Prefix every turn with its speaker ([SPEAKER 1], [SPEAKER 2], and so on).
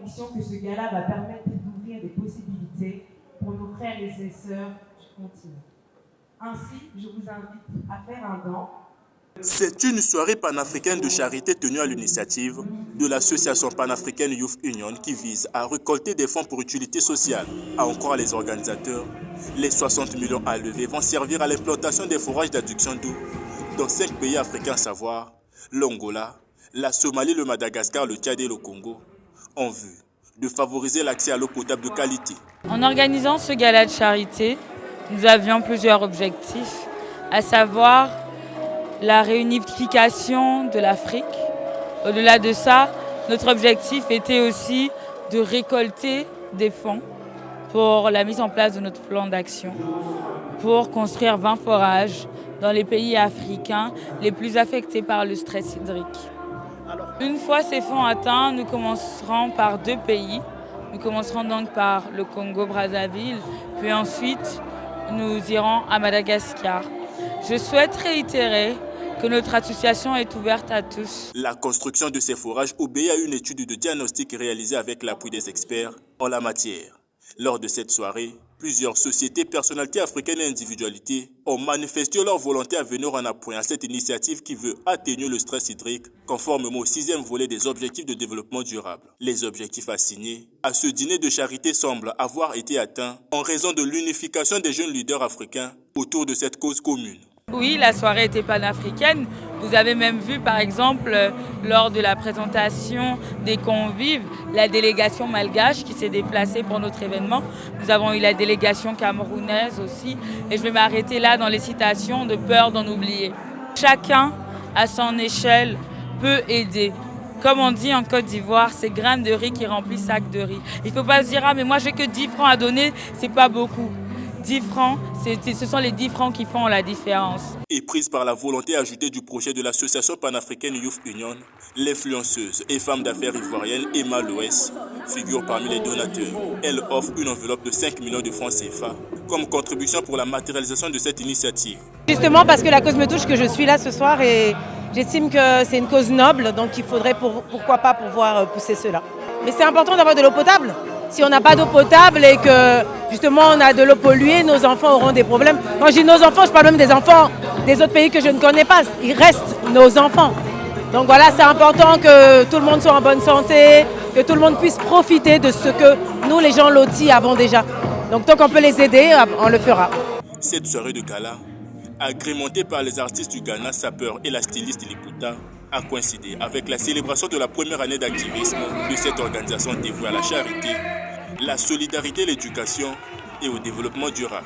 [SPEAKER 1] conviction que ce gala va permettre d'ouvrir des possibilités pour nos frères et sœurs du continent. Ainsi, je vous invite à faire un don.
[SPEAKER 2] C'est une soirée panafricaine de charité tenue à l'initiative de l'association panafricaine Youth Union qui vise à récolter des fonds pour utilité sociale. À en croire les organisateurs, les 60 millions à lever vont servir à l'implantation des forages d'adduction d'eau dans 5 pays africains, à savoir l'Angola, la Somalie, le Madagascar, le Tchad et le Congo, en vue de favoriser l'accès à l'eau potable de qualité.
[SPEAKER 3] En organisant ce gala de charité, nous avions plusieurs objectifs, à savoir la réunification de l'Afrique. Au-delà de ça, notre objectif était aussi de récolter des fonds pour la mise en place de notre plan d'action, pour construire 20 forages dans les pays africains les plus affectés par le stress hydrique. Une fois ces fonds atteints, nous commencerons par 2 pays. Nous commencerons donc par le Congo-Brazzaville, puis ensuite nous irons à Madagascar. Je souhaite réitérer que notre association est ouverte à tous.
[SPEAKER 2] La construction de ces forages obéit à une étude de diagnostic réalisée avec l'appui des experts en la matière. Lors de cette soirée, plusieurs sociétés, personnalités africaines et individualités ont manifesté leur volonté à venir en appui à cette initiative qui veut atténuer le stress hydrique conformément au 6e volet des objectifs de développement durable. Les objectifs assignés à ce dîner de charité semblent avoir été atteints en raison de l'unification des jeunes leaders africains autour de cette cause commune.
[SPEAKER 3] Oui, la soirée était panafricaine. Vous avez même vu, par exemple, lors de la présentation des convives, la délégation malgache qui s'est déplacée pour notre événement. Nous avons eu la délégation camerounaise aussi. Et je vais m'arrêter là dans les citations de peur d'en oublier. Chacun, à son échelle, peut aider. Comme on dit en Côte d'Ivoire, c'est graines de riz qui remplissent sac de riz. Il ne faut pas se dire, ah mais moi j'ai que 10 francs à donner, c'est pas beaucoup. 10 francs, ce sont les 10 francs qui font la différence.
[SPEAKER 2] Et prise par la volonté ajoutée du projet de l'association panafricaine Youth Union, l'influenceuse et femme d'affaires ivoirienne Emma Loès figure parmi les donateurs. Elle offre une enveloppe de 5 millions de francs CFA comme contribution pour la matérialisation de cette initiative.
[SPEAKER 4] Justement parce que la cause me touche que je suis là ce soir et j'estime que c'est une cause noble, donc il faudrait pourquoi pas pouvoir pousser cela. Mais c'est important d'avoir de l'eau potable. Si on n'a pas d'eau potable et que justement on a de l'eau polluée, nos enfants auront des problèmes. Quand je dis nos enfants, je parle même des enfants des autres pays que je ne connais pas. Ils restent nos enfants. Donc voilà, c'est important que tout le monde soit en bonne santé, que tout le monde puisse profiter de ce que nous, les gens lotis, avons déjà. Donc tant qu'on peut les aider, on le fera.
[SPEAKER 2] Cette soirée de gala, agrémentée par les artistes du Ghana, Sapeur et la styliste Liputa, a coïncidé avec la célébration de la première année d'activisme de cette organisation dévouée à la charité, la solidarité, l'éducation et au développement durable.